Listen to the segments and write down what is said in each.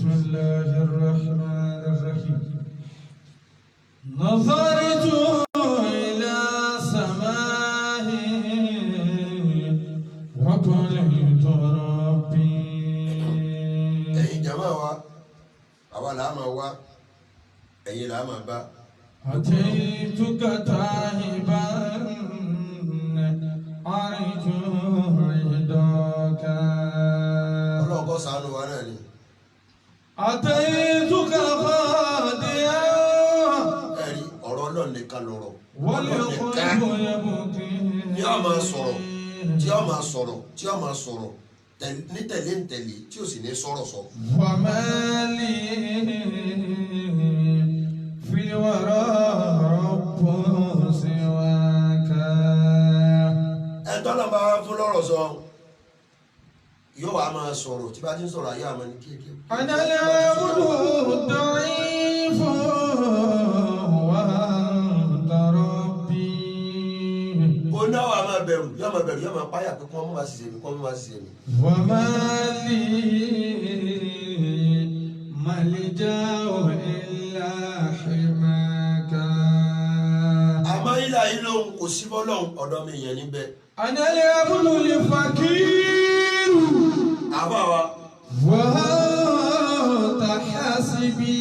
بسم الله الرحمن الرحيم نظرت إلى سماه وقلت ربي ẹ̀yin jama wa àwa là á máa wá ẹ̀yin là á máa bá. أتيتك تائبا أرجو رضاك ọlọ́run kó ṣàánú wa náà ni. أتيتك خادعا ẹ̀rí ọ̀rọ̀ ọlọ́run nìkan lọ̀rọ̀. والقلب يبكي tí a máa sọ̀rọ̀ tí a máa sọ̀rọ̀ tí a máa sọ̀rọ̀ ní tẹ̀lé ń tẹ̀lé tí o sì ní sọ̀rọ̀ sọ. وما لي في الورى رب سواك ẹ̀tọ́ náà bá fún lọ́rọ̀ sọ yóò wá máa sọ̀rọ̀ tí bá ti ń sọ̀rọ̀ ayé àmọ́ ní kéèké. أنا العبد الضعيف وأنت ربي. ó náà wà máa bẹ̀rù yóò máa páyà pé kí wọ́n mú wá ṣiṣẹ́ mi kí wọ́n mú wá ṣiṣẹ́ mi. وما لي ملجأ إلا حماك. àmọ́ ilà yìí lòun kò sí bọ́lọ́hún ọ̀dọ́ mi yẹn níbẹ̀. أنا العبد الفقير àbá wa وأنت حاسبي.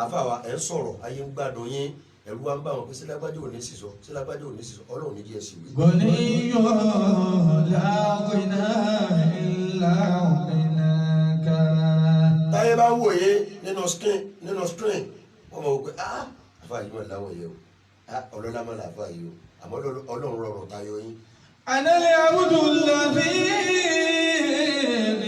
àfa wa ẹ̀ ń sọ̀rọ̀ ayé ń gbádùn yín ẹ̀rù wa ń bá wọn pé sílágbájú ò ní sísọ sílágbájú ò ní sísọ ọlọ́run ní díẹ̀ sí wí. غني لا غنى إلا غناك. táyé bá ń wòye nínú screen wọ́n mọ̀ wípé àfa yìí wọ́n láwọ̀ yẹ o ọlọ́lá má là àfa yìí o àmọ́ ọlọ́run rọrùn tayọ yín. أنا العبد الذي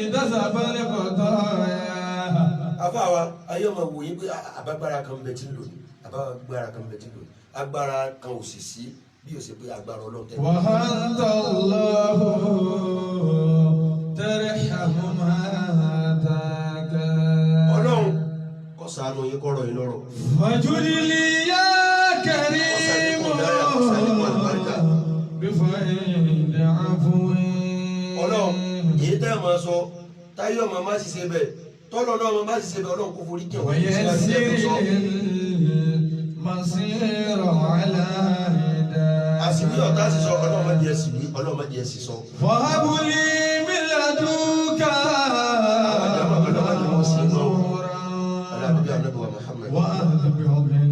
اكتسب الخطايا. àfa wa ayé ọmọ wòye pé àbágbára kan bẹ tí ń lò ní àbágbára kan bẹ tí ń lò ní agbára kan ò sì sí bí o ṣe pé agbára ọlọ́run tẹ̀lé. وأنت الله ترحم ما أتاك. ọlọ́run kó ṣàánú yín kọ́rọ̀ yín lọ́rọ̀. فاجعل لي يا كريم بفيض عفو. ọlọ́run èyí tẹ́ ẹ̀ máa sọ táyé ọmọ má sì ṣe bẹ́ẹ̀ tọ́lọ́ náà ọmọ má sì ṣe bẹ́ẹ̀ ọlọ́run kó forí jẹun. ويسر المصير على هداك. àsìwí ọ̀tá sì sọ ọlọ́run má jẹ́ sí wí ọlọ́run má jẹ́ sí sọ. وهب لي من لدنك وأهد بعمري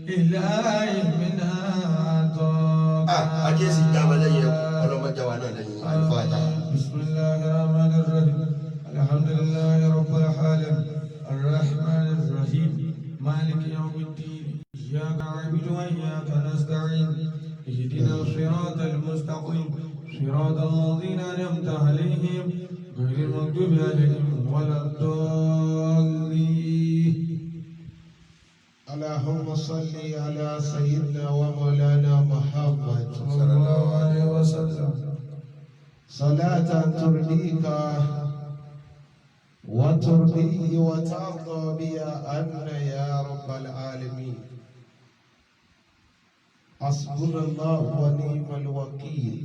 إلهي من عطاك. ajé sì já wa lẹ́yìn ẹ̀kọ́ ọlọ́run má já wa náà lẹ́yìn àlùfáàjà. بسم الله الرحمن الرحيم الحمد لله رب العالمين الرحمن الرحيم مالك يوم الدين إياك نعبد وإياك نستعين اهدنا الصراط المستقيم صراط الذين أنعمت عليهم غير المغضوب عليهم ولا الضالين. اللهم صل على سيدنا ومولانا محمد صلى الله عليه وسلم صلاة ترضيك وترضيه وترضى بها عنا يا رب العالمين. حسبنا الله ونعم الوكيل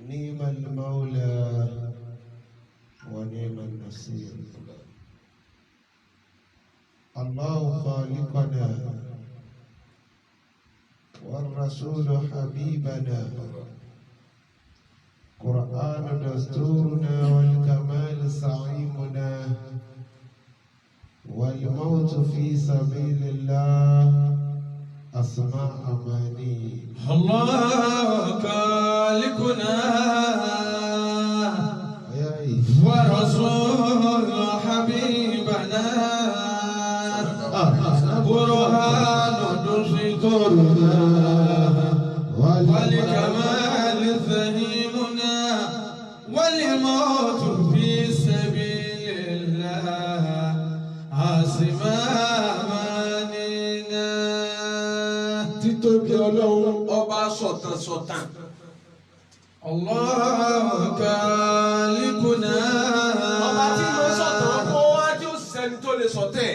نعم المولى ونعم النصير. الله خالقنا والرسول حبيبنا قرآن دستورنا والكمال سعيمنا والموت في سبيل الله أسماء أماني. الله خالقنا أي ورسول حبيبنا قرآن دستورنا والكمال فهيمنا والموت في سبيل الله عاصماننا. títóbi ọlọ́run ọba sọ̀tàn. الله خالقنا ọba tí mo sọ̀tàn kó wá tí ó sẹ́ni tó lè sọ̀tẹ̀.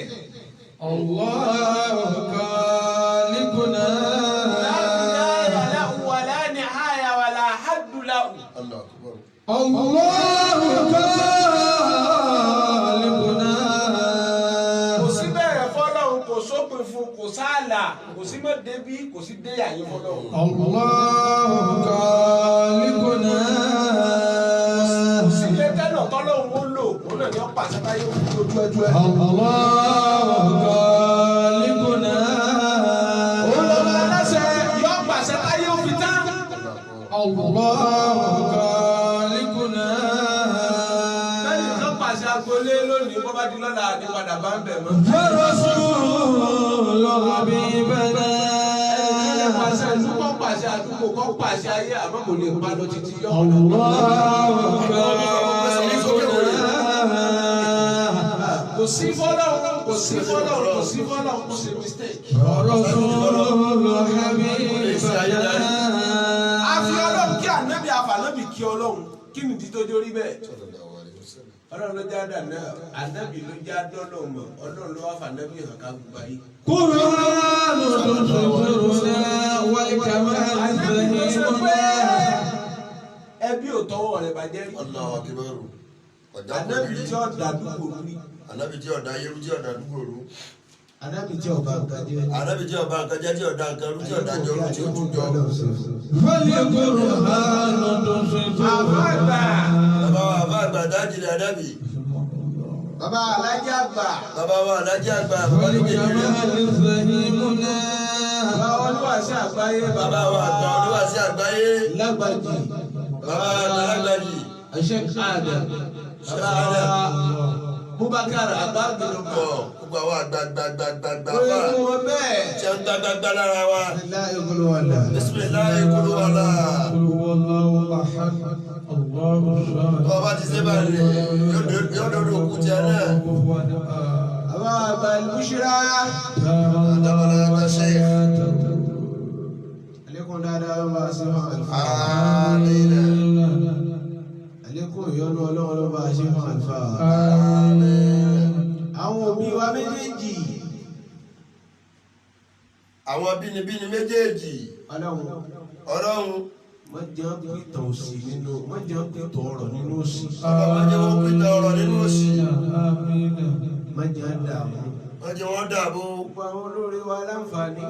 الله خالقنا لا بداية له ولا نهاية ولا حد له. Allah akbar. Allahu khaliquna. Kò sí bẹ̀rẹ̀ fọ́lọ́run, kò sópin fún, kò sáàlà, kò sí mọ́ débí, kò sí dé àyè fọ́lọ́run. Allahu khaliquna. Kò sí ilé tẹ́lọ̀ tọ́lọ́run ó lò, òun náà ni ó pàṣẹ báyé òun lójú ẹjọ́ ẹ. Allahu khaliquna. Òun lọ́mọ aláṣẹ yọ pàṣẹ báyé òun fi tán. Allahu khaliquna. Bẹ́ẹ̀ni kan pàṣẹ agbolé lónìí, bọ́ bá di lọ́la ní padà bá ń bẹ̀ mọ́. Wa rasulu habibana. Ẹni tí ó lè pàṣẹ ìlú kọ́ pàṣẹ àdúgbò kọ́ pàṣẹ ayé àmọ́ kò lè pa lọ títí yọ. Allahu khaliquna. Kò sí fọ́lọ́run, kò sí fọ́lọ́run, kò sí fọ́lọ́run, kò sí mistake. Wa rasulu habibana. A fi Ọlọ́run kí ànábì àfànábì kí Ọlọ́run, kí ni ìdí tó jórí bẹ́ẹ̀? Ọlọ́run ló já dàná, ànábì ló já dọ́lọ̀ mọ̀, Ọlọ́run ló wá fànábì hàn ká gbogbo ayé. Qur'anu tusuruna wal kamal fahimuna. Ẹbí ò tọwọ́ rẹ̀ bàjẹ́ rí. Allahu akbar. Ànábì tí ó dàdúgbò rí. Ànábì tí ọ̀dà yẹrù tí ọ̀dà dúgbò rú. Ànábì tí ọba nǹkan jẹ́. Ànábì tí ọba nǹkan jẹ́ tí ọ̀dà nǹkan rú tí ọ̀dà jọ rú tí ó tún jọ. Wal Qur'anu tusuruna. Bàbá àgbà dájìlẹ̀ ànábì. Bàbá alájà àgbà. Bàbá wa alájà àgbà. Wal kamal fahimuna. Bàbá olúwàsí àgbáyé. Bàbá wa àgbà olúwàsí àgbáyé. Lágbàjì. Bàbá alágbàjì. Sheikh Adam. Bàbá wa Bubakar Agbágbélógbò. Gbogbo àwọn àgbàgbàgbàgbà fà. Gbogbo wọn bẹ́ẹ̀. Tí a ń gbàgbàgbà lára wa. Bismillahirrahmanirrahim. Bismillahi kulu wala. Qul huwallahu ahad. Allahu samad. Bàbá ti ṣe báyìí yóò dodo òkú tiẹ̀ náà. Bàbá àgbà Al-Bushra. Àtàwọn àtàṣe. Àlékún dáadáa ló bá ṣe fún àlùfáà. Àmín. Àlékún ìyọ́nú Ọlọ́run ló bá ṣe fún àlùfáà. Àmín. Àwọn òbí wa méjèèjì. Àwọn bínibíni méjèèjì. Ọlọ́run. Wọ́n jẹ́ pìtàn òsì nínú, wọ́n jẹ́ pìtàn ọ̀rọ̀ nínú òsì. Ọlọ́run jẹ́ wọ́n pìtàn ọ̀rọ̀ nínú òsì. Wọ́n jẹ́ dààmú. Wọ́n jẹ́ wọ́n dààbò. Gbogbo àwọn olórí wa láǹfààní.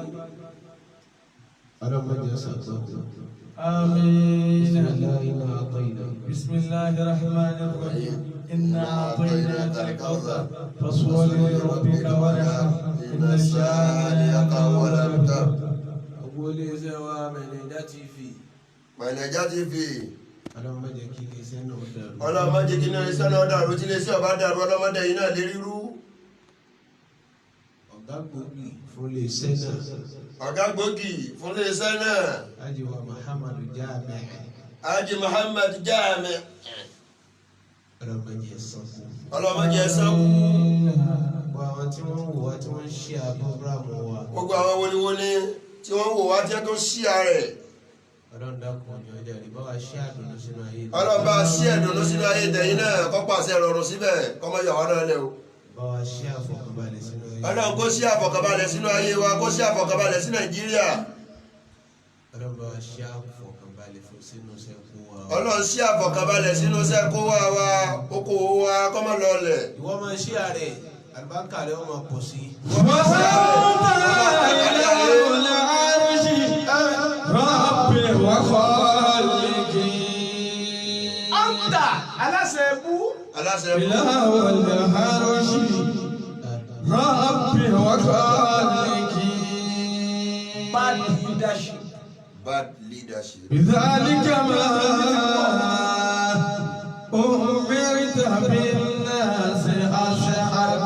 Ọlọ́run jẹ́ sàtọ́. آمين. إنا أعطيناك. بسم الله الرحمن الرحيم. إنا أعطيناك الكوثر فصل لربك وانحر إن شانئك هو الأبتر. أقول سوا من جاتي في. Màìnàjà ti fi. Ọlọ́run má jẹ́ kí ilé iṣẹ́ náà dàrú. Ọlọ́run má jẹ́ kí iná iṣẹ́ náà dàrú tí iléeṣẹ́ ọba dàrú ọlọ́mọdé yìí náà lè rírú. Ọ̀gá gbòógì fún ilé iṣẹ́ náà. Ọ̀gá gbòógì fún iléeṣẹ́ náà. Haji wa Muhammadu Jami. Haji Muhammad Jami. Ọlọ́run má jẹ́ sọ́kù. Ọlọ́run má jẹ́ sọ́kù. Gbogbo àwọn tí wọ́n ń wò wá tí wọ́n ń ṣí àbúrámù wa. Gbogbo àwọn wọléwọlé tí wọ́n ń wò wá tí wọ́n tó ṣí ààrẹ. Ọlọ́run dákun ọjọ́ ọjà rí bá wa ṣí àdùnnú sínú ayé. Ọlọ́run bá ṣí ẹ̀dùnnú sínú ayé tẹ̀yìn náà kó pàṣẹ rọrùn síbẹ̀ kọ́mọ yàwá náà lẹ̀ o. Bá wa ṣí àfọ̀kànbalẹ̀ sínú ayé. Ọlọ́run kó ṣí àfọ̀kànbalẹ̀ sínú ayé wa kó ṣí àfọ̀kànbalẹ̀ sí Nàìjíríà. Ọlọ́run bá wa ṣí àfọ̀kànbalẹ̀ sínú sẹ́kù wa. Ọlọ́run ṣí àfọ̀kànbalẹ̀ sínú sẹ́kù wa okòwò wa kọ́mọ lọlẹ̀. Ìwọ máa ṣí ààrẹ àlùbáríkà rẹ ó máa pọ̀ sí. Ọ̀tà aláṣẹ ẹbú. Aláṣẹ ẹbú. Bad leadership. Bad leadership. بذلك ما أمرت بالناس أشهد.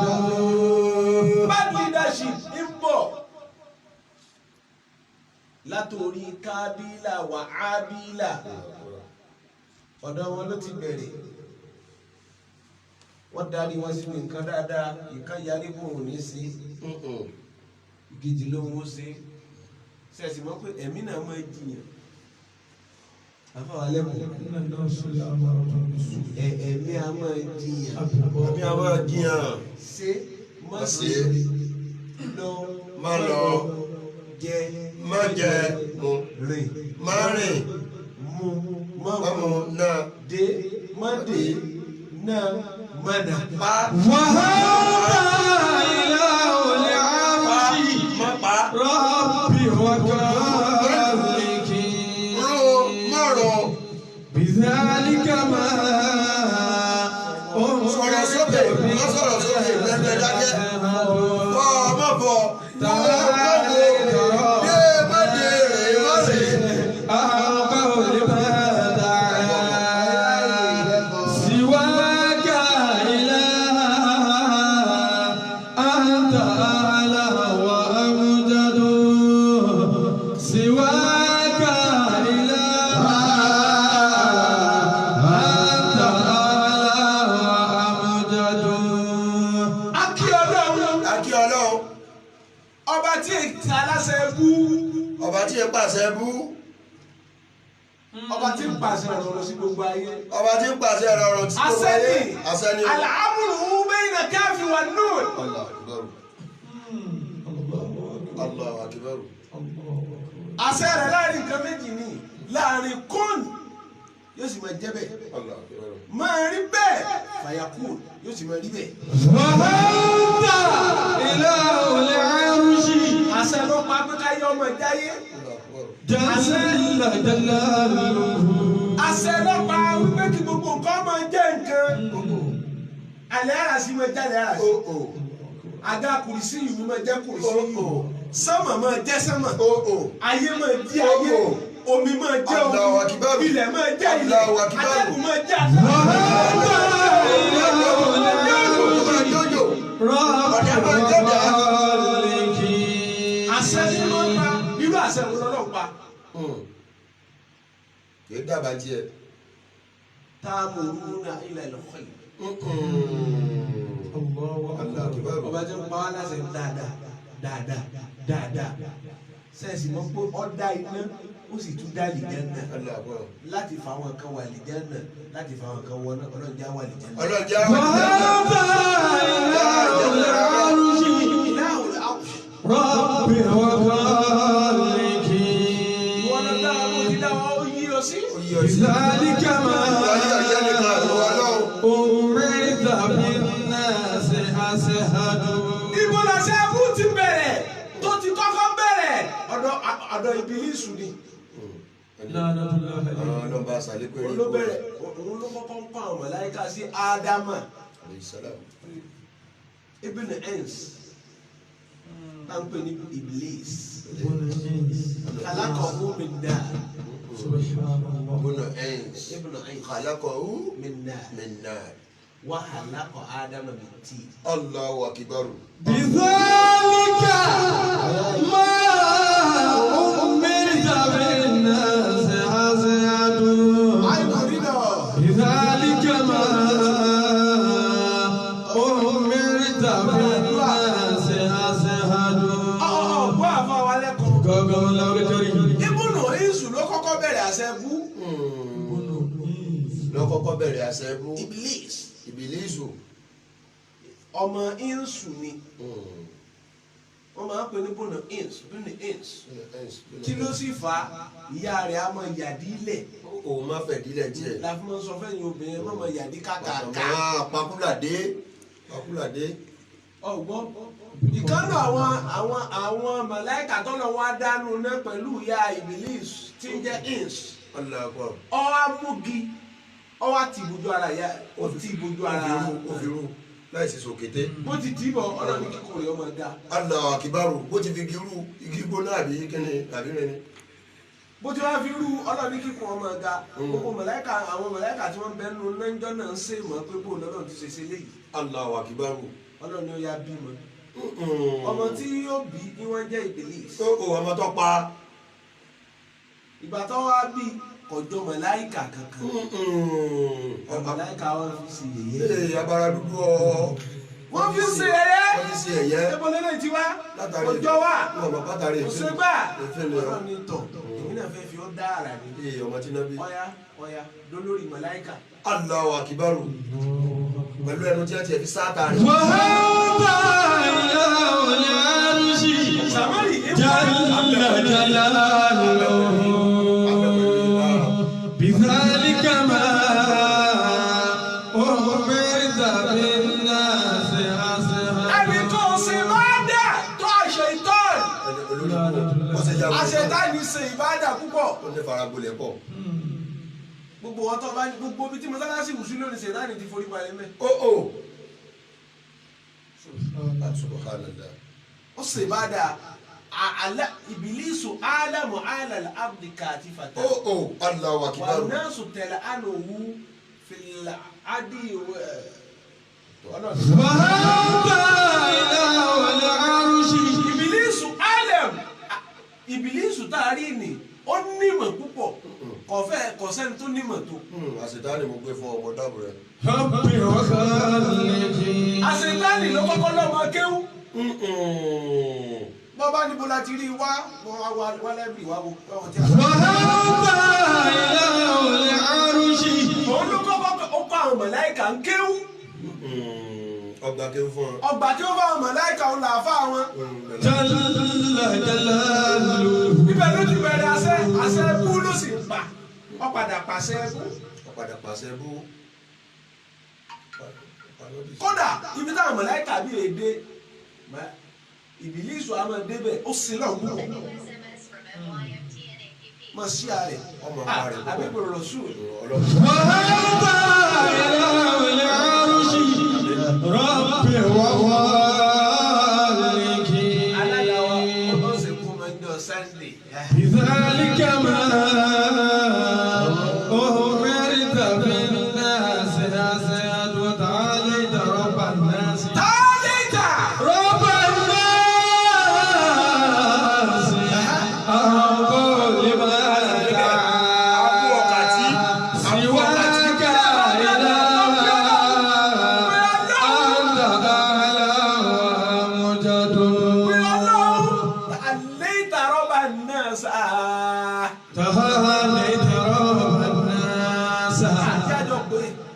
Bad leadership ń bọ̀ látòrí Kábílà wà Ábílà. Ọ̀dọ̀ wọn ló ti bẹ̀rẹ̀. Wọ́n darí wọn sínú nǹkan dáadáa, ìkan yarí bò ò ní sí. Ìkejì ló ń wó sí. Sẹ́ẹ̀sì mọ́ pé ẹ̀mí náà máa jiyàn. Àfọwọ́ alẹ́ mọ̀. Ẹ̀mí a máa jiyàn. Ẹ̀mí a máa jiyàn. Ṣé má ṣe lọ Má lọ. jẹ Má jẹ. rìn Má rìn. mú mọ́mú náà dé mọ́dé náà mọ́dà. pa وهذا إله العرش má pa ربي وكرمك ró mọ̀rọ̀ بذلك ما sọ̀rọ̀ sókè má sọ̀rọ̀ sókè lẹ́gbẹ̀ẹ́ dákẹ́ bọ́ ọmọ bọ̀ ọba tí ẹ pàṣẹ bú ọba tí ń pàṣẹ ọ̀rọ̀ sí gbogbo ayé. ọba tí ń pàṣẹ ọ̀rọ̀ sí gbogbo ayé asẹ́ni al-amru bayna al-kafi wan-nun. Allahu akbar. àṣẹ rẹ̀ láàrin nǹkan méjì ni láàrin kún yóò sì máa jẹ́ bẹ́ẹ̀ máa rí bẹ́ẹ̀ fàyàkùn yóò sì máa rí bẹ́ẹ̀. وهذا إله العرش àṣẹ ló pa pé ká yọ ọmọ ìdáyé. جل جلاله àṣẹ ló pa wípé kí gbogbo nǹkan máa jẹ́ nǹkan. àlẹ́ àràsí máa jáde àràsí. àga kùrìsí yìí máa jẹ́ kùrìsí yìí. sánmà máa jẹ́ sánmà. ayé máa di ayé. omi máa jẹ́ omi. ilẹ̀ máa jẹ́ ilẹ̀. atẹ́gùn máa jẹ́ atẹ́gùn. àṣẹ tí wọ́n pa irú àṣẹ wo lọ́lọ́ pa. kì í dábàá tiẹ̀. ta'muruna ila al-khayr. ọba tí ń pa wá láṣẹ dáadáa sẹ́ẹ̀sì mọ́ pé ọ́ dá iná ó sì tún dá àlìjánnà láti fa àwọn kan wà àlìjánnà láti fa àwọn kan wọ náà ọlọ́jà wà àlìjánnà. ọlọ́jà wà ربي وخالق wọ́n lọ dára ló ti dá wa ó yí ọ sí. بذلك ما أمرت بالناس أشهد. ibo la ṣe kú ti bẹ̀rẹ̀ tó ti kọ́kọ́ bẹ̀rẹ̀ ọ̀dọ̀ Ìbílísù ni. ọlọ́ba sàlékún ẹ̀rí ló bẹ̀rẹ̀ òun ló kọ́kọ́ ń pa àwọn màláíkà sí Ádámà ibn Ens tá ń pè ní Iblis khalaqahu min nar ibn Ens khalaqahu min nar min nar wa khalaqa Ádámà min tin. Allahu akbar. بذلك ما أمرت بالناس أشهد. بذلك ما أمرت بالناس أشهد. ọ̀gbọ́n àfọwọ́ lẹ́kọ̀ọ́. gọ́gọ́ lọ́rẹ́ kẹrì. ibùnú Èṣù ló kọ́kọ́ bẹ̀rẹ̀ àṣẹ bú. ló kọ́kọ́ bẹ̀rẹ̀ àṣẹ bú. Iblis Ìbílísù. ọmọ Èṣù ni wọ́n máa ń pè ní bùnú Èṣù bùnú Èṣù. kí ló sì fà á ìyá rẹ̀ á máa yàdí lẹ̀. òun má fẹ̀ dílẹ̀ tiẹ̀. la fi máa ń sọ fẹ́yìn obìnrin má máa yàdí kàkàkà. pakúlàdé. ọgbọ́n ìkànnì àwọn màláíkà tó lọ wá dánú náà pẹ̀lú ìyá Iblis tí ń jẹ́ Èṣù. ọwọ́ amúgi ọwọ́ àti ìbòjú ara ìyá ó ti ìbòjú ara òfìrú láìsí sòkété. bó ti tì í bọ̀ ọlọ́run kíkọ́ rẹ̀ ọmọ ẹ̀dá. Allahu akbar. bó ti fi igi gbóná àbí kíni àbí rẹ ni. bó ti wá fi rú ọlọ́run kíkọ́ ọmọ ẹ̀dá. gbogbo màláíkà àwọn màláíkà tí wọ́n bẹ́ẹ̀ nu náńjọ́ náà ń ṣe ìmọ̀ pé bó lọ́dọ̀ ti ṣe ṣe léyìí. Allahu akbar. ọlọ́run ni ó yá bímọ. ọmọ tí yóò bí ni wọ́n jẹ́ Ìbílísì. ọmọ tó pa. ìgbà tó wá bí kọjọ màláíkà kankan. màláíkà wọn fi ṣe yẹ̀yẹ́. abara dúdú ọ. wọ́n fi ṣe yẹ̀yẹ́. wọ́n fi ṣe yẹ̀yẹ́. ebo lẹ́lẹ́ ti wá. ọjọ́ wa. òṣègbà. ọlọ́run ní tọ̀ èmi náà fẹ́ fi ọ́ dá ara mi. ọmọ tí náà bí. ọ̀ya lólórí màláíkà. Allahu akbar. pẹ̀lú ẹnu tí a ti fi sáàtà rẹ̀. وهذا إله العرش جل جلاله بذلك ó ní faragbolẹ̀ pọ̀. gbogbo wọn tó bá gbogbo bí tí mọ́sálásí wùsùn lónìí ṣètánì ti forí balẹ̀ mẹ́. subhanallah. ó sì bá dà ìbílísù álámù álàlá abdi kàtífàtà. Allahu akbar. wà náà sùn tẹ̀lé ànàwó fìlà ádì ìbílísù álámù ìbílísù tá a rí ni ó nímọ̀ púpọ̀ kò sẹ́ni tó nímọ̀ tó. àṣetánì mo gbé fún ọmọ dábò rẹ. àṣetánì ló kọ́kọ́ lọ́mọ kéwú. bọ́bá níbo la ti rí wá wá lẹ́bìrì wá wọ́n ti àṣà. òun ló kọ́kọ́ ó kọ́ àwọn mọ̀láìkà ń kéwú. ọgbà kéwú fún ọ. ọgbà tí ó bá àwọn mọ̀láìkà ń là á fà wọn. ibẹ̀ ló ti bẹ̀rẹ̀ àṣẹ ẹkú ló sì ń pa ó padà pàṣẹ ẹkú. kódà ibi táwọn mọ̀láìkà bí èdè ìbílísù àmọ́ débẹ̀ ó sì lọ wúwo mọ̀ sí ààrẹ àbíkòrò lọ sùn. بذلك ما أمرت بالناس أسد وتعاليت رب الناس رب الناس أقول لما سواك إله أنت أعلى وأمجد تهانيت رب الناس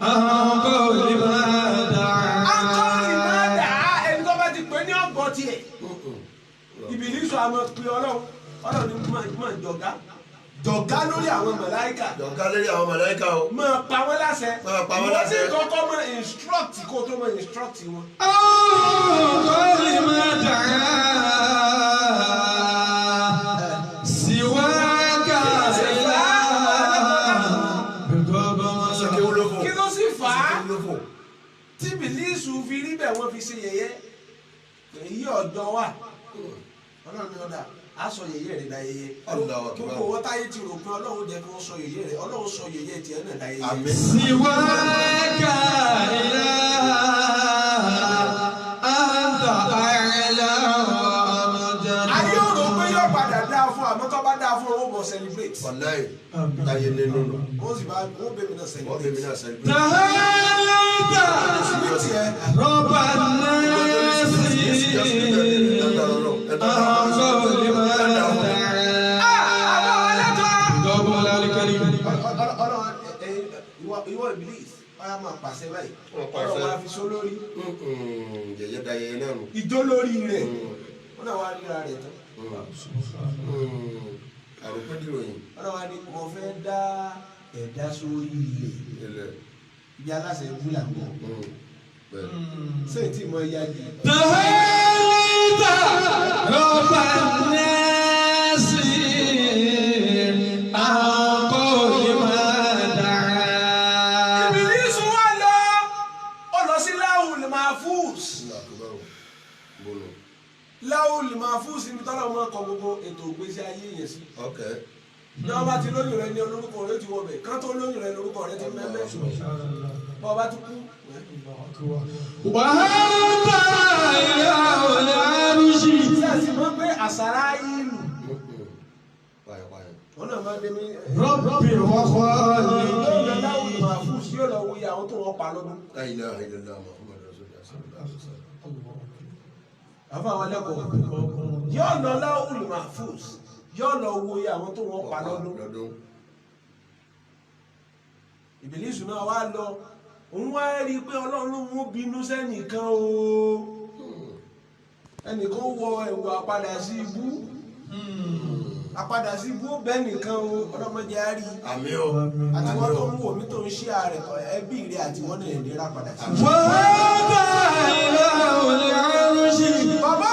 أقول لما دعا ẹni tó bá ti pè ní ọgbọ́n tiẹ̀ ìbílísù àmọ́ pé ọlọ́run ní mọ̀ jọ̀gá lórí àwọn màláíkà. jọ̀gá lórí àwọn màláíkà o. mọ̀ pa wọ́n láṣẹ. wọ́n ti kọ́kọ́ mọ̀ instruct kó tó mọ̀ instruct wọn. أقول لما دعا kí ló sì fà á tí bìlísù fi rí bẹ́ẹ̀ wọ́n fi ṣe yẹ̀yẹ́ èyí ọ̀dọ́ wà ọlọ́run ní ọ̀dà á sọ yẹ̀yẹ́ rẹ̀ dá yẹ̀yẹ́ gbogbo owó táyé ti rò pé ọlọ́run jẹ́ kí wọ́n sọ yẹ̀yẹ́ rẹ̀ ọlọ́run sọ yẹ̀yẹ́ tiẹ̀ náà dá yẹ̀yẹ́. siwaka ilaha anta a'la wa amjad. ayé ò rò pé yóò padà dáa fún àmọ́ tó bá dáa fún owó bọ̀ celebrate. ọ̀nàì táyé nínú nù. wọ́n sì bá wọ́n bẹ̀ mí náà celebrate. tahallita rabban nasi أقول لما ìwọ Ìbílísì ọyá máa pàṣẹ báyìí ọ̀rọ̀ máa fi sọ lórí. yẹyẹ da yẹyẹ náà nù. ìjó lórí rẹ̀ wọn náà wá ríra rẹ̀ tán. àròpé dìròyìn. wọn náà wá ní mo fẹ́ dá ẹ̀dá sórí ilẹ̀ ibi aláṣẹ ìbú là ń bọ̀. sẹ́yìn tí mo yá yìí. tahallita rabban nasi أقول لما دعا. Ìbílísù wá lọ sí Láhùl Mahfuz. Láhùl Mahfuz níbi tọ́lá ọmọ ọkọ̀ gbogbo ètò ìgbésí ayé yẹn sí. ní ọba ti lóyún rẹ ní olórúkọ rẹ ti wọ bẹ kán tó lóyún rẹ lórúkọ rẹ ti mẹ́mẹ́ bọ́ ọba ti kú. وهذا إله العرش. sẹ́ẹ̀sì mọ́ pé àṣàrà ìlú wọn náà máa dé mi. ربي وخالقي. Láhùl Mahfuz yóò lọ wuyi àwọn tó wọ́n pa lọ́dún. La ilaha illallah Muhammad Rasulullah sallallahu alaihi wasallam. àfa àwọn ẹlẹ́kọ̀ọ́ yóò lọ Láhùl Mahfuz yóò lọ wuyi àwọn tó wọ́n pa lọ́dún. Ìbílísù náà wá lọ òun wá rí i pé ọlọ́run mú bínú sẹ́nìkan o ẹnìkan wọ ẹ̀wù àpadà sí ibú àpadà sí ibú bẹ́ẹ̀ nìkan o ọlọ́mọdé á rí i àmì o àti wọ́n tó ń wò mí tó ń ṣe ààrẹ ẹbí rẹ àti wọ́n náà lè rà padà sí. وهذا إله العرش. bàbá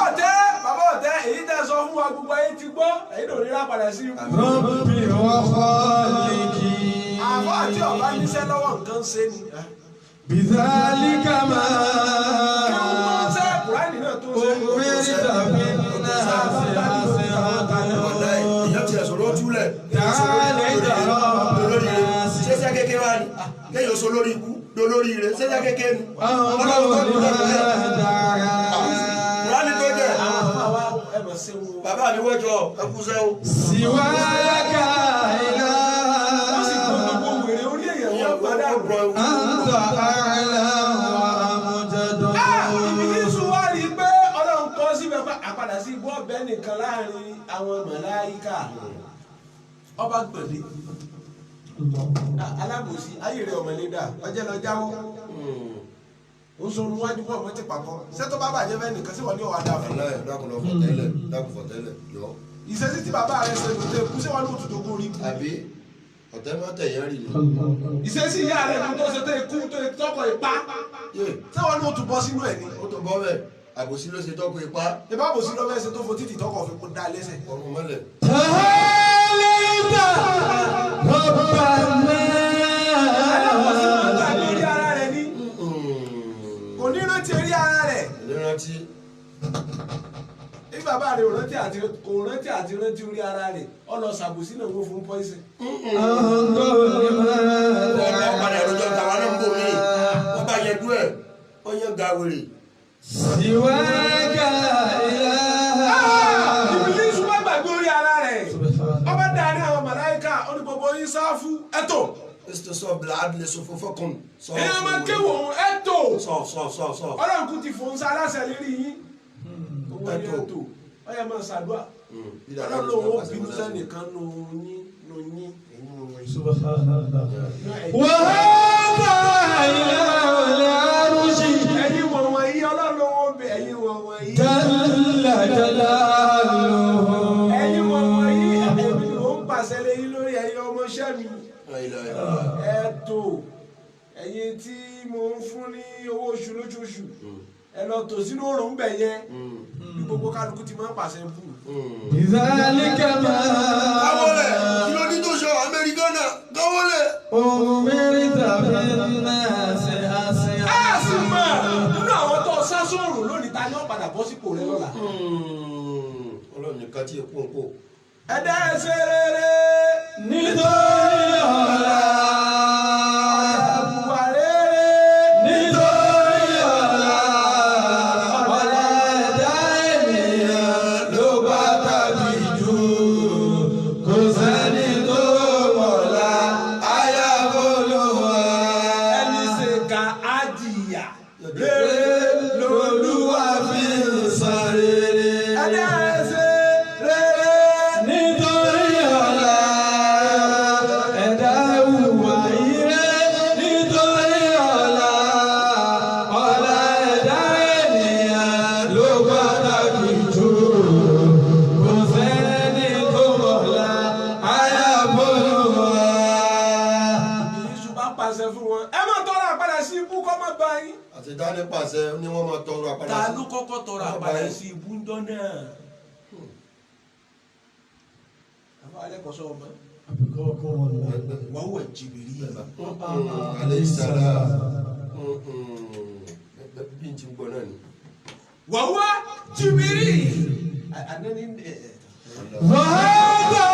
ọ̀tẹ́ èyí tẹ́ sọ fún wa gbogbo ayé ti gbọ́ èyí tó rí rà padà sí ibú. ربي وخالقي àbá àti ọba níṣẹ́ lọ́wọ́ nǹkan ṣe ni. بذلك ما kí wọ́n tó ń ṣe kúránì náà tó ń ṣe. أمرت بالناس ìyá tiẹ̀ sọ̀rọ̀ túlẹ̀ ṣẹ́ṣẹ́ kékeré wá ní kéèyàn sọ lórí ikú lórí rẹ̀ ṣẹ́ṣẹ́ kékeré ní ọlọ́run tó dùn lẹ́kùnlẹ̀ rání tó jẹ́ bàbá mi wọ́jọ́ ẹkùsẹ́ o síwáyáká ilá àǹtà àrẹ́lá wà àmújẹ́dọ́. Ìbílísù wá rí pé ọlọ́run kọ́ síbẹ̀ pé àpadà sí ibú ọ̀bẹ nìkan láàrin àwọn màláíkà ọba gbọ̀dé alábòsí ayé rẹ̀ ọmọlédà ọjọ́ lọ jáwọ́ ó sọ níwájú pọ̀ mọ́ ti pàkọ́ sẹ́tọ́ bá bàjẹ́ fẹ́ nìkan sí wọ́n ní ọ̀wá dà fún ìṣesí tí bàbá rẹ̀ ṣe lòdì kú sí wọn ní òtútù kó rí àbí ọ̀tẹ́ mọ́tẹ̀ yẹn rí ni ìṣesí ìyá rẹ̀ kú tó ṣe tó ikú tó tọkọ̀ ipá tí wọ́n ní òtún bọ́ sínú ẹ̀ ni ó tó bọ́ bẹ́ẹ̀ àbòsí ló ṣe tọ́kọ ipá ìbá àbòsí ló fẹ́ ṣe tó fo títì tọkọ̀ fi kó dá lẹ́sẹ̀ ọrùn mọ́lẹ̀ tàhálẹ́ta rọ́bà alábòsí máa ń gbàgbé orí ara rẹ̀ ní kò ní rántí orí ara rẹ̀ ìrántí ní bàbá rẹ̀ kò rántí àti rántí orí ara rẹ̀ ọlọ ṣàbòsí náà wọ́n fún pọ́ìsì. ọ̀padà ìrọ̀jọ́ tàwa náà ń bò mí wọ́n bá yẹ dú ẹ̀ ó yẹ ga wèrè. síwáyáká ilá. Ìbílísù má gbàgbé orí ara rẹ̀ ọba dàní àwọn màláíkà ó ní gbogbo yín sáfù ẹ̀tọ́. istisọ bila adile sọfọ fọkùn. ẹ̀yin ọmọ kéwò ẹ̀tọ́. sọ. ọlọ́run kú ti fòun sa aláṣẹ lérí yín. owó ẹni ẹ̀tọ́ ọ yẹ máa ṣàdúrà. ọlọ́run ló wọ́n bínú sẹ́nìkan nù yín. وهذا إله العرش ẹ̀yin wọ̀n wọ̀nyí ọlọ́run ló wọ́n bẹ̀ ẹ̀yin wọ̀n wọ̀nyí. جل جلاله ẹ̀yin wọ̀n wọ̀nyí ẹ̀mí ló ń pàṣẹ léyìn lórí ẹ̀yin ọmọọṣẹ́ mi. ẹ̀tọ́ ẹ̀yin tí mo ń fún ní owó oṣù lóṣooṣù ẹ lọ tò sínú òrùn bẹ̀ yẹn bí gbogbo kálukú ti máa ń pàṣẹ bù. بذلك ما káwọlẹ̀ kí ló ní tó ṣe amẹ́ríkà náà káwọlẹ̀. أمرت بالناس أسيرا. àsìmọ̀ nínú àwọn tó sá sóòrùn lónìí ta ni wọ́n padà bọ́ sípò rẹ lọ́la. ọlọ́run nìkan tí èkó ń kó. ẹ̀dá ẹ̀ṣẹ̀ rere nítorí ọ̀la. àbùwà rere nítorí ọ̀la. ọ̀la ẹ̀dá ènìyàn ló pàtàkì jù. kò sẹ́ni tó mọ̀la àyàfólúwa. ẹni ṣe ka àjìyà rere lolúwa fi ń san rere. ẹ̀dá ẹ̀ṣẹ̀ rere nítorí ọ̀la ẹ̀dá hùwà ire. nítorí ọ̀la ọ̀la ẹ̀dá ènìyàn ló pàtàkì jù. kò sẹ́ni tó mọ̀la àyàfólúwa. Ìbílísù bá pàṣẹ fún wọn ẹ má tọrọ àpadà sí ibú kọ́ má bá yín. àti dání pàṣẹ ni wọ́n máa tọrọ àpàdà ta sí. ló kọ́kọ́ tọrọ àpadà sí ibú ń dán náà. àwọn alẹ́kọ̀ọ́ sọ ọmọ wọ́n wọ̀ jìbìrì yìí. alẹ́ ìsàlá bí n ti gbọ́ náà ni. wọ́n wọ̀ jìbìrì. وهذا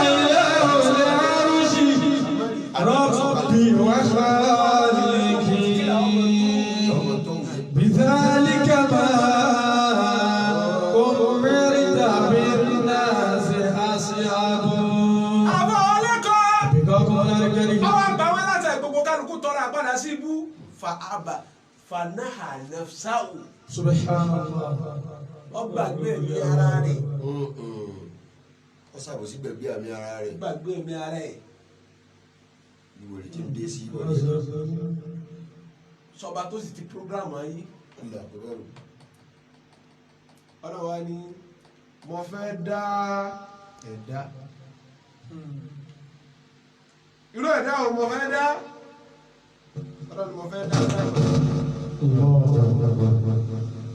إله العرش ربي وخالقي بذلك ما أمرت بالناس أسعد. àwọn ọlẹ́kọ̀ọ́ بقول الكريم àwọn àgbà wọn láti gbogbo kálukú tọrọ àpadà sí ibú. fa aba fanaha nafsahu سبحان الله. ọgbàgbé mi ara rẹ̀ ó ṣàbòsí gbẹ̀gbẹ́ àmì ara rẹ̀ gbàgbé mi ara ẹ̀ ìwòrì tí ń dé sí ibọ̀ ní sọba tó sì ti program ayé ìlà àkọ́kọ́rù. ọlọ́wà ni mo fẹ́ dá ẹ̀dá irú ẹ̀dá o mo fẹ́ dá ọlọ́ni mo fẹ́ dá ẹ̀dá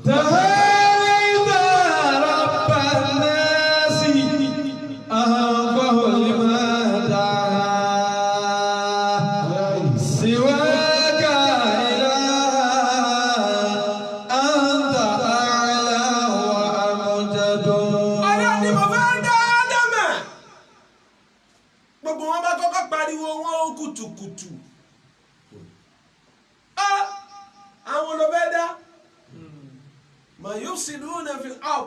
تهيت رب الناس أهفه لما سواك kùtùkùtù àwọn ló fẹ́ dá mà yóò sì lù náà fi áwù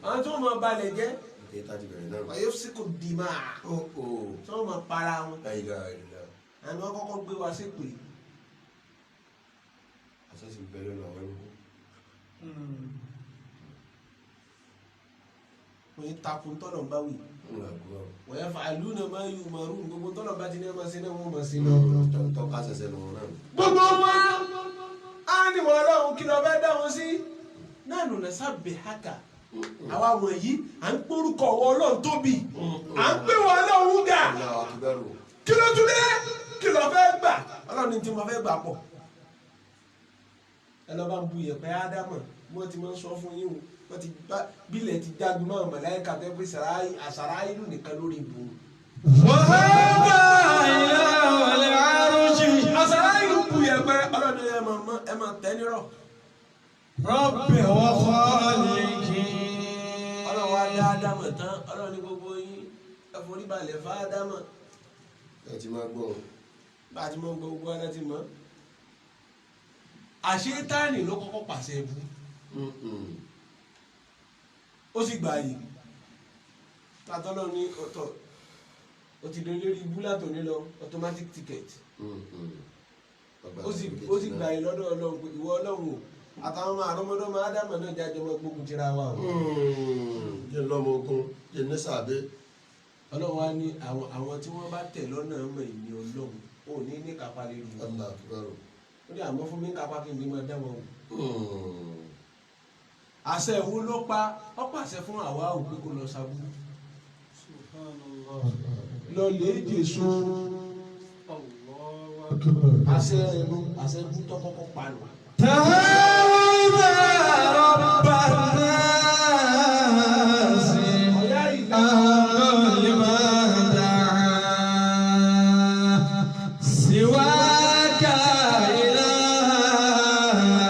àwọn tí wọ́n máa balẹ̀ jẹ́ mà yóò sì kò dì máa tí wọ́n máa para wọn àwọn kọ́kọ́ gbé wa sí pé àṣẹ́sì bẹ̀rẹ̀ lọ́wọ́ ẹ̀rọ wọ́n yí takùn tọ́lọ̀ ń bá wì wọ́n yẹ fàálù náà máa yù màrú gbogbo tọ́lọ̀ bá ti ní ọmọ sí náà wọ́n mọ̀ sí náà tọ́ka ṣẹṣẹ lọ́wọ́ náà gbogbo wọn á ní wọn lọ́hùn kí lọ fẹ́ dá wọn sí náà nù náà sábẹ̀ hákà àwa wọ̀nyí à ń gbórúkọ wọn Ọlọ́run tóbi à ń pè wọn Ọlọ́run gà kí ló tún dé kí lọ fẹ́ gbà Ọlọ́run ní tí mo fẹ́ gbà pọ̀ ẹ lọ bá ń bu yẹ̀pẹ̀ ádámọ̀ wọ́n ti máa ń sọ fún yín o wọ́n ti bá bílẹ̀ ti jáde máa màláíkà tó pé àṣàrà ìlú nìkan lórí ìbò. wàhálà ìyá wàlẹ̀ àrùjì. àṣàrà ìlú bu yẹ̀pẹ̀ Ọlọ́run ẹ máa tẹ́ nírọ̀. Rabbi wa khaliki. Ọlọ́run wá dá ádámọ̀ tán Ọlọ́run ní gbogbo yín ẹ forí balẹ̀ fún ádámọ̀. ẹ ti máa gbọ́ bá a ti máa ń gbọ́ gbogbo ara ti mọ́. àṣetáàní ló kọ́kọ́ pàṣẹ ibú ó sì gbà yìí látọ́lọ́ ní ọ̀tọ̀ ó ti lè lérí ibú látòní lọ automatic ticket ó sì gbà yìí lọ́dọ̀ Ọlọ́run pé ìwọ Ọlọ́run o àtàwọn ọmọ àrọ́mọdọ́mọ ádámọ̀ náà jáde ọmọ gbógun tira wa o. jẹ́ lọ́mọ ogun jẹ́ ní sàbẹ́. Ọlọ́run wa ní àwọn tí wọ́n bá tẹ̀ lọ́nà ọmọ ìní Ọlọ́run ò ní kápá lè rí wọn. ó ní àmọ́ fún mi kápá kí n ní máa dá wọn wò. àṣẹ ìwú ló pa ó pàṣẹ fún àwa ò pé kó lọ sábúrú. lọ lè jésù àṣẹ ìlú àṣẹ ìlú tó kọ́kọ́ pa nù. Ta'ala Rabban-nas liman da'a siwaka ilaha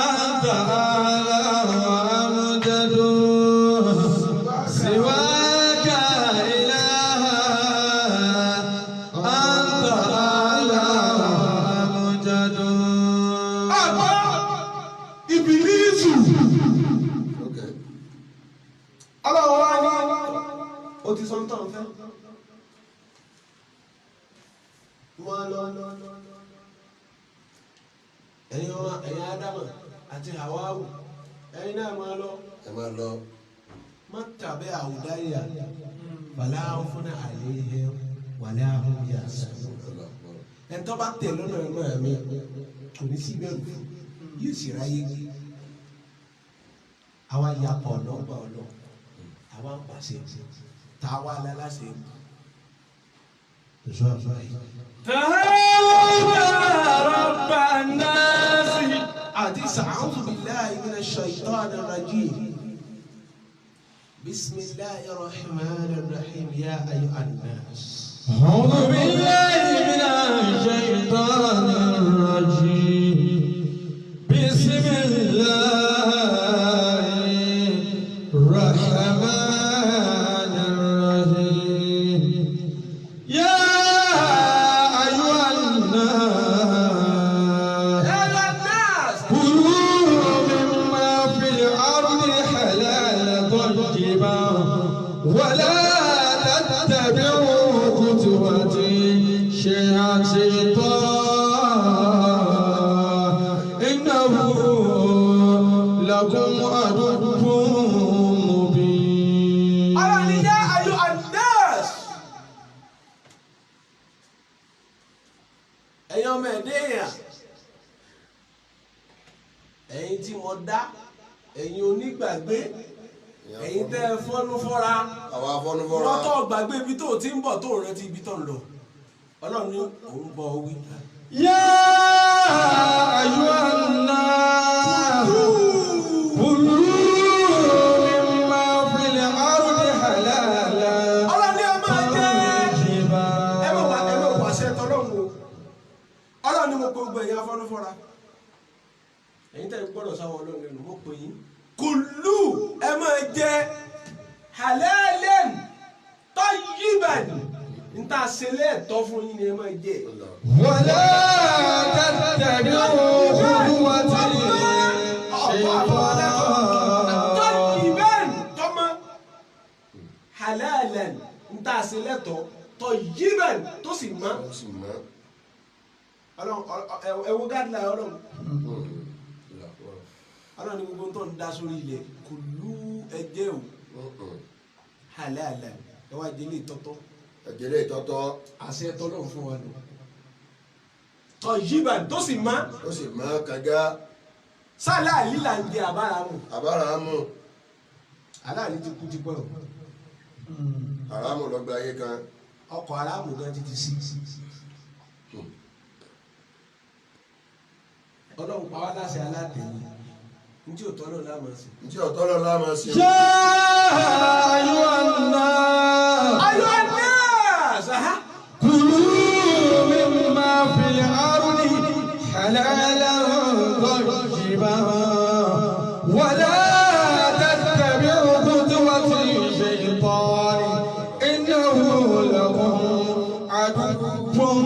anta ala wa amjadu siwaka ilaha anta ala wa amjadu. Ìbílísù Ọlọ́run wá ní ó ti sọ ń tàn fẹ́ wọ́n lọ ẹ̀yin Ádámù àti Háwáwù ẹ̀yin náà máa lọ má tàbí àwùdáyà wàlá fún àlẹ́ wàlá ahùn yà sàlù ẹ̀ tó bá tẹ̀ lọ́nà ẹ̀mọ́ ẹ̀mí kò ní sí bẹ́ẹ̀ fún yóò sì ráyé gbé àwa yapọ̀ lọ́gbà ọlọ́ àwa ń pàṣẹ tá a wá lálásẹ Ta'ala Rabban-nas. àti sa'udhu billahi minash shaitanir rajim bismillahir rahmanir rahim ya ayyuhan nas. A'udhu billahi minash shaitanir rajim. Bismillahirrahmanirrahim. Ya ayyuhan nas. Kulu mimma fil ardi halalan tayyiban wa la tattabi'u khutuwati shaytan. لكم عدو مبين. Ọlọ́run ní yá ayyuhan nas. ẹ̀yin ọmọ ẹ̀dẹ́ èèyàn ẹ̀yin tí mo dá ẹ̀yin onígbàgbé ẹ̀yin tẹ́ ẹ fọ́nú fọ́ra wọ́n tó gbàgbé ibi tó ti ń bọ̀ tó rántí ibi tó ń lọ Ọlọ́run ní òun bọ̀ wí. يا أيها الناس كلوا مما في الأرض حلالا Ọlọ́run ní ẹ máa jẹ طيبا. ẹ máa wàṣẹ tọ́lọ́run o ọlọ́run ni mo pe gbogbo ẹ̀yin afọ́nufọ́ra ẹ̀yin tẹ̀ gbọ́dọ̀ sáwọn ọlọ́run lẹ́nu mo pe yín kùlù ẹ máa jẹ halalan tayyiban nta sẹlẹ̀ ẹ̀tọ́ fún yín ni ẹ máa jẹ. wala tattabi'u khutuwati tayyiban tọ́mọ halalan nta sẹlẹ̀ tayyiban tó sì mọ́. ẹwọ gádìlá ọlọ́run ọlọ́run ní gbogbo tó ń dá sórí ilẹ̀ kùlù ẹjẹ́ o halalan ẹ wá jẹ́lé ìtọ́tọ́ ẹ̀jẹ̀lẹ̀ ìtọ́tọ́ àṣẹ tọ́lọ́ fún wa nù tayyiban tó sì má kànga sálà lílà ń jẹ àbáramu aláàlí ti kú ti pẹ́ o àràmù lọ́gbà ayé kan ọkọ̀ aráàmù gan ti sí ọlọ́run pa wá láṣẹ alátẹ̀yìn ntí ò tọ́lọ̀ láàmú sí. ntí ò tọ́lọ̀ láàmú sí. yá ayyuhan nas kulu mimma fil ardi halalan tayyiban wala tattabi'u khutuwati shaytani innahu lakum aduwwun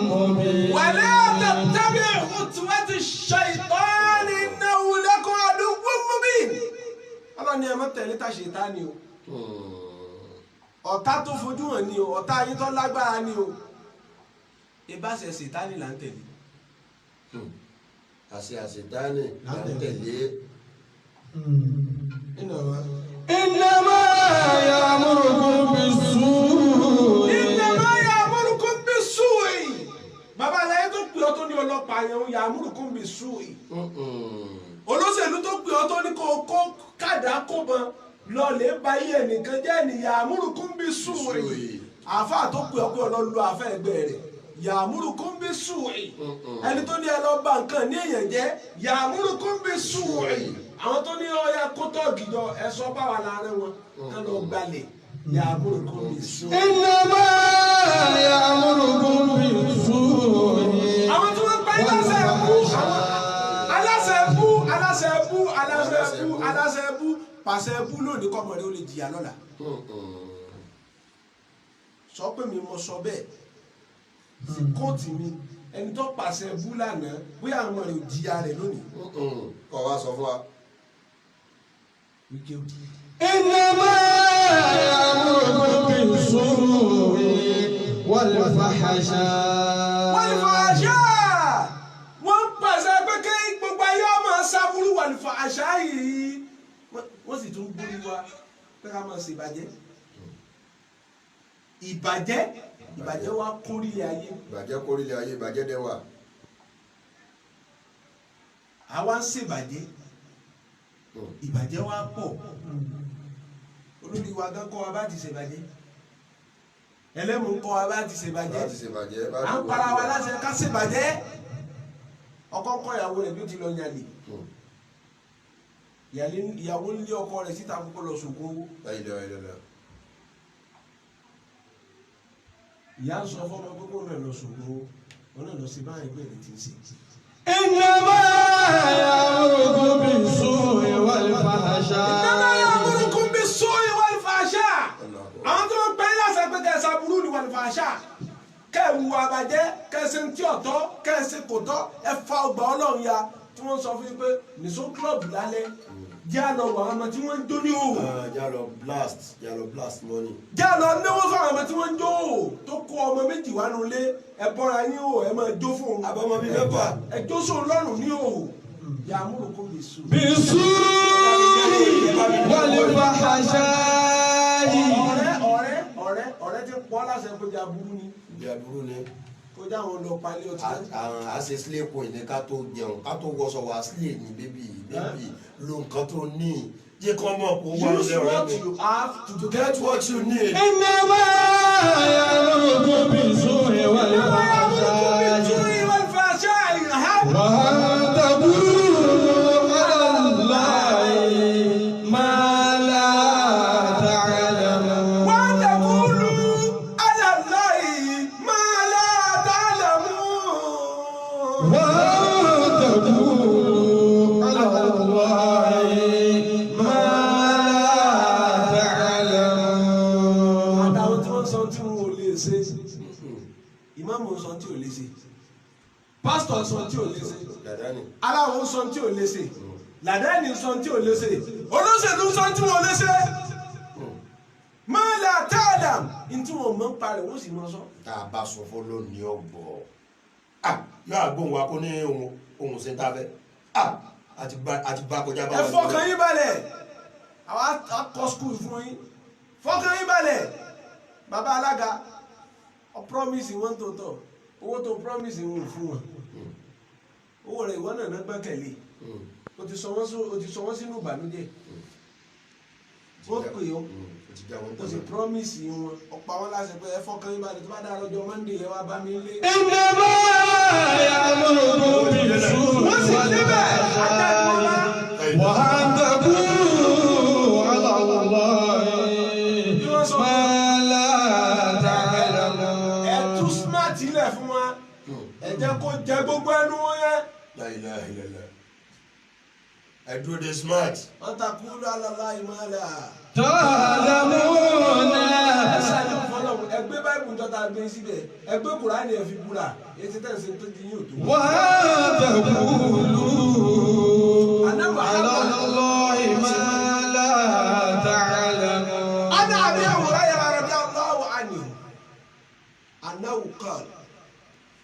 mubin. wala tattabi'u khutuwati shaytani innahu lakum aduwwun mubin. ọlọ́ni ẹ má tẹ̀lé ta Ṣẹ̀tánì o ọ̀tá tó fojú hàn ni o ọ̀tá yín tó lágbára ni o ìbáṣẹ Ṣẹ̀tánì là ń tẹ̀lé. àṣetánì là ń tẹ̀lé. innama ya'murukum bis-su'i. innama ya'murukum bis-su'i. bàbá aláyé tó pè ọ́ tó ní ọlọ́pàá yẹn ya'murukum bis-su'i. olóṣèlú tó pè ọ́ tó ní kó kàdá kó bọn lọ́ọ̀lẹ́ báyé ẹnìkan jẹ́ ènìyàn ya'murukum bis-su'i. àáfàá tó pè ọ́ pé ọlọ́lu àfẹ́ ẹgbẹ́ rẹ̀ ya'murukum bis-su'i. ẹni tó ní ẹ lọ bà nǹkan ní èèyàn jẹ́ ya'murukum bis-su'i. àwọn tó ní ọyà kótó gìjọ ẹ̀sọ́ báwa láàrin wọn kán lọ gbalẹ̀ ya'murukum bis-su'i. innama ya'murukum bis-su'i. àwọn tí wọ́n pa ẹ́ lásẹ̀ ẹ̀kú aláṣẹ ẹ̀bú pàṣẹ ẹ̀bú lónìí kọ́mọ rẹ ó lè jìyà lọ́la. sọ pé mi mo sọ bẹ́ẹ̀ sí kóòtù mi ẹni tó pàṣẹ ẹ̀bú lánàá bóyá àwọn rẹ ò jìyà rẹ lónìí. kọ́ wa sọ fún wa. innama ya'murukum bis-su'i wal-fahsha. wọ́n pàṣẹ pé kí gbogbo ayé ọmọ sábúrú wal-fahsha yìí wọ́n sì tún gbórí wa pé ká máa ṣe ìbàjẹ́ wa kórílẹ̀ ayé. ìbàjẹ́ kórílẹ̀ ayé ìbàjẹ́ dẹ́ wà. àwa ń ṣèbàjẹ́ ìbàjẹ́ wa pọ̀ olórí wa gán kọ́ wa bá ti ṣèbàjẹ́ ẹlẹ́mu kọ́ wa bá ti ṣèbàjẹ́ à ń para wa láṣẹ ká ṣèbàjẹ́ ọkọ kọ́ ìyàwó rẹ̀ bí ó ti lọ yàlè ìyàwó ń lé ọkọ rẹ̀ síta kókó lọ sògùn owó. ìyá ń sọ fọmọ pé kó náà lọ sògùn owó wọn náà lọ sí báyìí pé èdè ti ń ṣe. innama ya'murukum bis-su'i wal-fahsha. innama ya'murukum bis-su'i wal-fahsha. àwọn tó ń pẹ́ lásán pé kẹsàn-án burú ni wal-fahsha kẹ́ẹ̀wù àbàjẹ́ kẹ́ẹ̀sẹ̀ tí ọ̀tọ́ kẹ́ẹ̀sẹ̀ kò tọ́ ẹ fa ọgbà ọlọ́run ya tí wọ́n sọ fún yín pé nìṣó club lálẹ́ jẹ́ àlọ́ wà ọmọ tí wọ́n ń jó ní òwò. jẹ́ àlọ́ blast money. jẹ́ àlọ́ náwó fún àwọn ọmọ tí wọ́n ń jó òwò tó kó ọmọ méjì wá nulẹ̀ ẹ bọ́ra yín òwò ẹ máa jó fún un. àbọ̀mọ bíi mẹ́fà. ẹ jó sóun lọ́rùn ní òwò. ya'murukum bis-su'i. bis-su'i wal-fahsha. ọ̀rẹ́ ti pọ́ láṣẹ pé jà burú ni. ìjà burú ni. kó já àwọn lọ palẹ̀ ọtí. a ṣe sílé point ní ká tó jẹun ká tó wọṣọ wá sílé ní bébì lo nǹkan tó ní jẹ́ kọ́ mọ̀ kó wá lẹ́rọ use what you have to get what you need. innama ya'murukum bis-su'i wal-fahsha. wa an taqulu 'ala Allahi ma la ta'lamun. wa taqulu 'ala Allahi ma la ta'lamun. وتقولوا على الله ما لا تعلمون. àtàwọn tí wọ́n sọ tí wọn ò lè ṣe ìmáàmù sọ tí ò lè ṣe pásítọ̀ sọ tí ò lè ṣe aláwo sọ tí ò lè ṣe làdáni sọ tí ò lè ṣe olóṣèlú sọ tí wọn ò lè ṣe máa là táàdà ntí wọn mọ ń parẹ wọn sì mọ sọ. tá a bá sọ fún lónìí ọgbọ yóò àgbóhùn wa kó ní ohun ṣe ń tafẹ àti bá kọjá bá ẹ fọkàn yín balẹ̀ àwa akọ skul fún yín fọkàn yín balẹ̀ bàbá alága ọ promise wọn tó tọ owó tó promise wọn ò fún wọn owó rẹ̀ ìwọ náà gbẹ́kẹ̀lé o ti sọ wọn sínú ìbànújẹ́ wọ́n pè ọ́ o sì promise wọn ọ̀pọ̀ àwọn láti pé ẹ fọkàn yín balẹ̀ tó bá dáa lọ́jọ́ Monday yẹn wá bá mi lé. إنما يأمركم بالسوء والفحشاء وأن تقولوا على الله ما لا تعلمون. ẹ tú smart ilẹ̀ fún wa ẹ jẹ́ kó jẹ gbogbo ẹnu wọn yẹn. La ilaha illallah. ẹ dúró de smart. wọ́n ta kúrú alala ìmọ̀lá. تعلمون. ẹ ṣáájú fọlọ́mù ẹgbẹ́ báyìí jọta gbé síbẹ̀ ẹgbẹ́ Kùránì ẹ̀ fi búra etí tẹ̀sí tó di yín ò tó. وأن تقولوا على الله ما لا تعلمون. أنا أبي هريرة رضي الله عنه أنه قال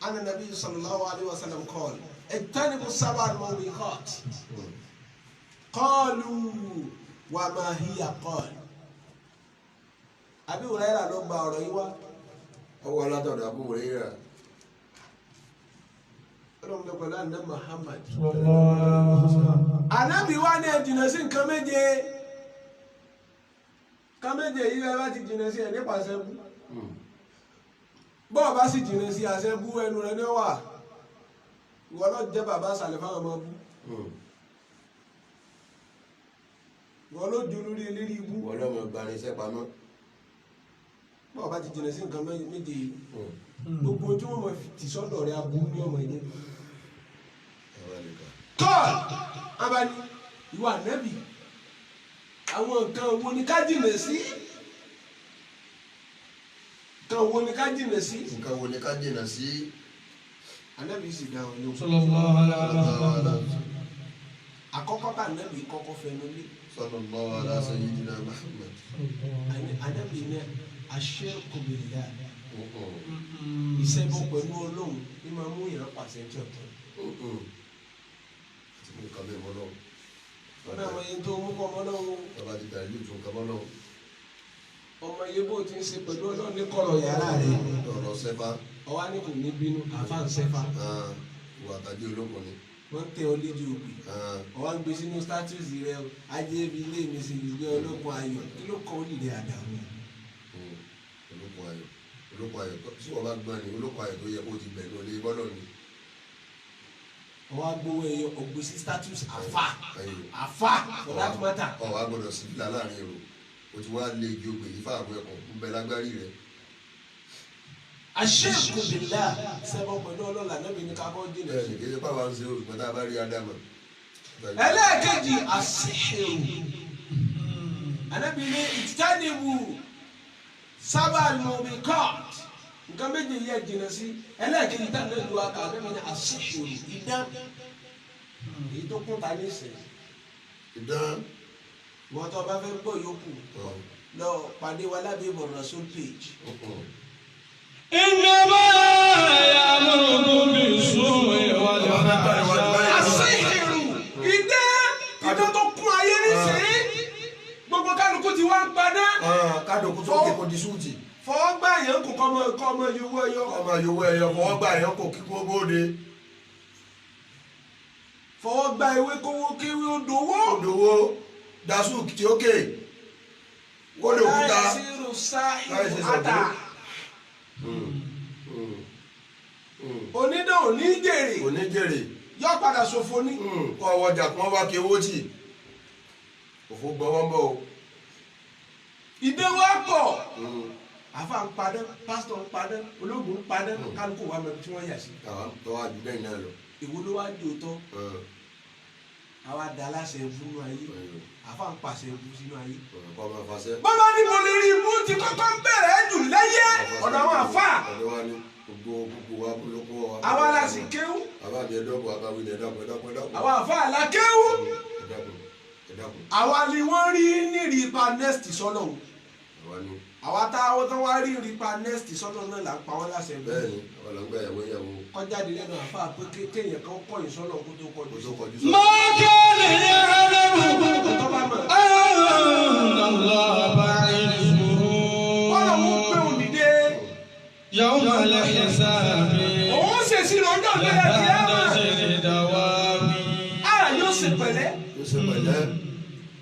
أن النبي صلى الله عليه وسلم قال اجتنبوا السبع الموبقات قالوا وما هي قال أبي هريرة لو باريوا ọwọ́ alátọ̀dọ̀ Abu Hurairah. ọlọ́run lọ́kọ̀ láàrin Muhammad. sallallahu alaihi wasallam. Ànábì wa ní ẹ jìnnà sí nǹkan méje yìí ẹ bá ti jìnnà sí ẹ nípasẹ̀ bú bọ́ọ̀ bá sì jìnnà sí àṣẹ bú ẹnu rẹ ní wà ìwọ lọ jẹ́ bàbá sàlẹ̀ fáwọn ọmọ bú ìwọ ló ju lórí eléré ibú wọ́n lọ́mọ gbanisẹ́ pamọ́. bọ́ọ̀ bá ti jìnnà sí nǹkan méje yìí gbogbo tí wọ́n mọ̀ tì sọ́dọ̀ rẹ abú ní ọmọ ilé. kọ́ọ̀lù abani ìwà Ànábì àwọn nǹkan wo ni ká jìnnà sí nǹkan wo ni ká jìnnà sí. nǹkan wo ni ká jìnnà sí. Ànábì sì dá wọn lóhùn. sallallahu alaihi wasallam. àkọ́kọ́ tá Ànábì kọ́kọ́ fẹnu lé. sallallahu ala sayyidina Muhammad. Ànábì ní ash-shirku billah ìṣẹ́bọ pẹ̀lú Ọlọ́run ní máa mú ìyàn pàṣẹ tí ọ̀tọ̀. ti mú nǹkan bẹ́ẹ̀ mọ́ lọ́wọ́. wọ́n náà mọ iye tó mú kọ́ ọmọ náà wò. tọ́ba ti ta ìlú ìtún nǹkan mọ́ lọ́wọ́. ọmọ iye bó ti ń ṣe pẹ̀lú Ọlọ́run ní kọ̀rọ̀ yàrá rẹ̀. ọ̀rọ̀ sẹ́fà. ọwá ní kò ní bínú àfa ń sẹ́fà. ìwà àtàjẹ́ olókùn ni. wọ́n tẹ ọ léjú òbí. ọwá ń gbé sínú status rẹ ajé ibi ilé mi sì gbé olókun ayọ̀ kí ló kọ́ òdìdí àdàmú. olókun ayọ̀ tí wọ́n bá gbọ́n ni olókun ayọ̀ tó yẹ kó ti bẹ̀rù olè bọ́lọ̀ ni. ọwá gbowó ẹyọ ọgbẹ sí status àfa for that matter. ọwọ́ agbọ́dọ̀ sí fìlà láàrin èrò o ti wá lé igi ogbè yìí fáwọn ẹ̀kọ́ ń bẹ lágbárí rẹ̀. ash-shirku billah ṣẹbọ pẹ̀lú ọlọ́lá náà bí ní ká kọ́ jìnnà. bẹ́ẹ̀ ni kí ẹ pàwọn ṣe òṣùpá tá a bá rí ádámà. ẹlẹ́ẹ̀kejì as-sihru Ànábì ní ijtanibu sab'al mubiqat nǹkan méje yẹ jìnnà sí ẹlẹ́ẹ̀kejì tá a lè lu aka Ànábì ní as-sihru idán èyí tó kún ta ní ìsìn. ìdán. wọ́n tó bá fẹ́ gbọ́ yòókù lọ pàdé wa lábẹ́ ìbọn Rasul page. إنما يأمركم بالسوء والفحشاء. as-sihru idán tó kún ayé nísìnyí gbogbo kálukú ti wá ń padà. kádòkú tó ké kò di súùtì. fọwọ́ gbà yẹn kò kọ́ ọmọ yòówó ẹyọ. ọmọ yòówó ẹyọ fọwọ́ gbà yẹn kò kíkó bóde. fọwọ́ gbà ewé kówó kéwé odòwó. odòwó dasú tí ó ké wọlé òkúta láì sírù sáhìrù ata. onídàn ò ní jèrè. kò ní jèrè. yọ padà ṣòfò ní. kọ́ ọwọ́jà kí wọ́n bá ké owó tì òfò gbọ́wọ́ ń bọ̀ o. ìdè wa pọ̀ àfa ń padà pásítọ̀ ń padà ológun ń padà kálukú wa mẹ́rin tí wọ́n yà sí. àwọn tó wá ju bẹ́ẹ̀ náà lọ. èwo ló wá di òótọ́ àwa da aláṣẹ fúnú ayé àfa ń pàṣẹ ibú sínú ayé. bọ́lá ní mo lè rí ibú ti kọ́kọ́ bẹ̀rẹ̀ jù láyé ọ̀dọ̀ àwọn àfa. gbogbo wa polówó wa. àwa la sì kéwú. àbá mi ẹ̀dọ́kọ̀ àbáwí ni ẹ̀dọ́kọ̀. àwa àfa la kéwú. àwa ni wọ́n rí nírì ipa next sọ́nà o. àwa táwọn tó wá rí ipa next sọ́nà náà là ń pa wọ́n láṣẹ. bẹ́ẹ̀ni àwọn là ń gba ìyàwó ìyàwó. kọjá di lẹ́nu àfa pé kéèyàn kan kọ̀yìn sọ́nà kó tó kọjú sí. mọ́kẹ́ lè yẹ ẹlẹ́mú ọlọ́ba ìṣòro. bọ́lá mú pé òun dìde. yàwó malẹ̀ ẹ̀sàbí. òun ṣèṣì lọ́jọ́ ìgbéra ti ẹ̀ mọ̀. yóò ṣe pẹ̀lẹ́. yóò ṣe pẹ̀lẹ́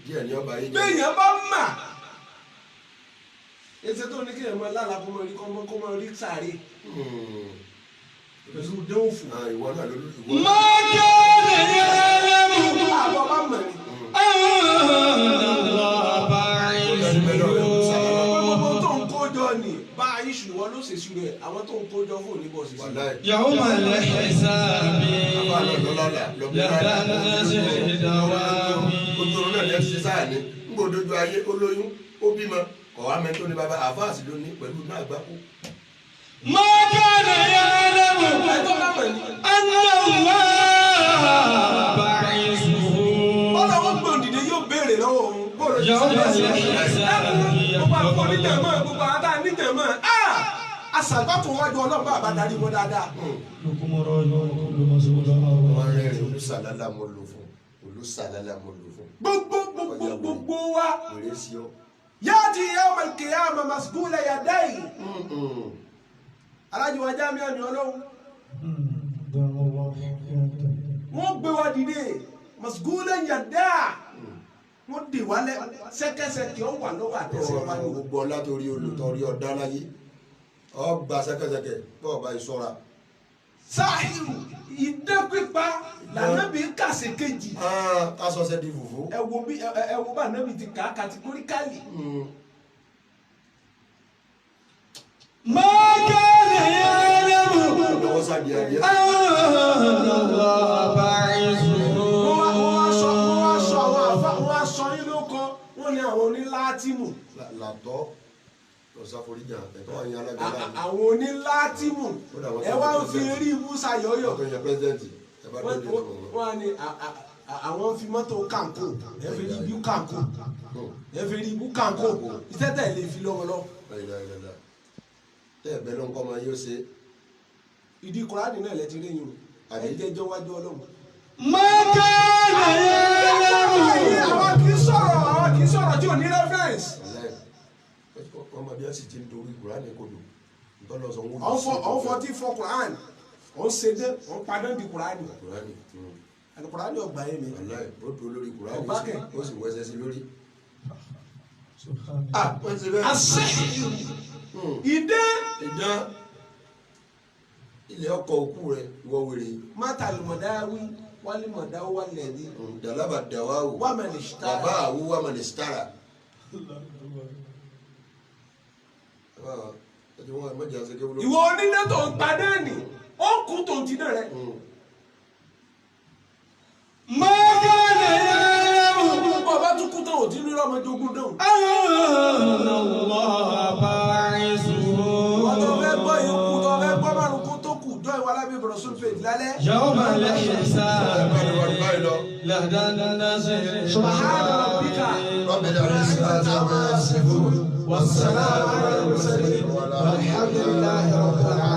díẹ̀ ní ọba yìí. béèyàn bá mà. ètò tó ní kéèyàn máa lálàá kó máa rí kó máa rí sáré. pẹ̀lú dẹ́wọ̀fù. ìwọ náà ló lù. mọ́kẹ́ lè yẹ ẹlẹ́mú. àbọ̀ bá mọ̀ ni. ọlọ́ba ìṣòro. gbogbo tó ń kójọ ni bá iṣu wọn ló ṣèṣù rẹ àwọn tó ń kójọ fún òní bọ̀ ṣèṣù. yàwó malẹ̀ ẹ̀sàbí. lẹ́dàá ṣe ìdáwàmí. kòtòrò náà lè ṣe sáà ní ngbòdodo ayé olóyún ó bímọ kọ̀ wá mẹ́tò ní bàbá àfáàsì ló ní pẹ̀lú náà gbáko. mọ́kẹ́ lè yẹ ẹlẹ́mú. ẹjọ́ bá mọ̀ ní. ọlọ́ba ìṣòro. ọlọ́wọ́ gbọ́n dìde yóò béèrè lọ́wọ́ òun. bọ́ọ̀lù ti yàwó sọ́dọ̀ sí malẹ̀ i. ẹ̀sàbí. gbogbo àpò oníjàmọ́ gbogbo àtà níjàmọ́ àṣàgbàpọ̀ wájú ọlọ́ba àbádarí wọn dáadáa. lukumọ̀rọ̀ yóò kó ló mọ̀ sí wọn lọ́wọ́. wọ́n rẹ́rìn olùsàlálà mo lò fún olùsàlálà mo lò fún. gbogbo wa. wèrè sí ọ. yáàtì yawm al-qiyamah masgula yadayhi. alájú wa jáàmì àmì ọlọ́run. wọ́n gbé wa dìde masgula yadayhi. wọ́n dè wálẹ̀ sẹ́kẹ́sẹ́kẹ́ ó wà lọ́wọ́ àtẹ̀sẹ̀ wa ni. gbogbo ọlá torí olùtọ́rí ọ̀dá láyé ọgbà sẹ́kẹ́sẹ́kẹ́ bọ́ọ̀ bá ìṣọ́ra. sáàhìrù idán pípa lànàbí kàṣe kejì. aṣọ ṣe di fùfú. ẹ wo bá nàbí ti kà á kàtíkóríkàlì. mọ́kẹ́ lè yẹ ẹlẹ́mú. lọ́wọ́ sábì adìẹ. ọlọ́ba ìṣòro. wọ́n wá sọ yín ló kọ́ wọ́n ní àwọn onílátìmù. làtọ́ lọ́sàforíjà ẹ̀tọ́ àyìn alágbára. àwọn onílátìmù ẹ wá ń fi rí musa yọ̀yọ̀. ọ̀tọ̀ yẹn pẹ́sidẹ́ntì ẹ bá dé dé tó wọn. wọ́n á ní àwọn fi mọ́tò kàǹkó ẹ fi rí ibú kàǹkó ẹ fi rí ibú kàǹkó iṣẹ́ tẹ̀ lè fi lọ́wọ́ lọ. tẹ́ ẹ̀ bẹ́ẹ̀ ló ń kọ́ ọmọ yóò ṣe. ìdí kùránì náà lẹ ti rí yín o ẹ jẹjọ wájú ọlọ́run. mọ́kẹ́ lè yẹ ẹlẹ́mú. àwọn kì í sọ̀rọ̀ tí ò ní reference. ọmọdé sì ti ń dorí kùránì kodò ntọ́lọ́ sọ wọ́n. ọ̀n fọ tí fọ kùránì ọ̀n ṣèdè ọ̀n padà di kùránì. kùránì ọgbà yẹn mi. ó dúró lórí kùránì ọ̀bákẹ́ ó sì wẹ́sẹ̀ sí lórí. wọ́n ti bẹ́ẹ̀. àṣẹ ìdán ilé ọkọ̀ òkú rẹ̀ wọ́ wèrè. mátàlùmọ̀dáwí wálìmọ̀dáwí wálẹ̀dí. dàlábà dàwáwò wàmẹ̀lì ṣítàrà. bàbá àwò wàmẹ̀lì ṣítàrà. ìwọ oníná tó ń padà ní ó kú tó ń jiná rẹ. mọ́kẹ́ lè yẹ ẹlẹ́mú. bàbá tún kú tán ò tí ń rí ọmọ jogún náà. ọlọ́ba ìṣòro. wọ́n tó fẹ́ gbọ́ ikú tó fẹ́ gbọ́ márùn kó tó kù jọ ìwà lábẹ́ ìbọ̀rọ̀ sórí pèjì lálẹ́. yàwó malẹ̀ ẹ̀sàbí. lẹ́dàá ṣe subhana rabbika rabbil izzati amma yasifun wassalamu ala al-mursalin walhamdulillahi rabbil alamin.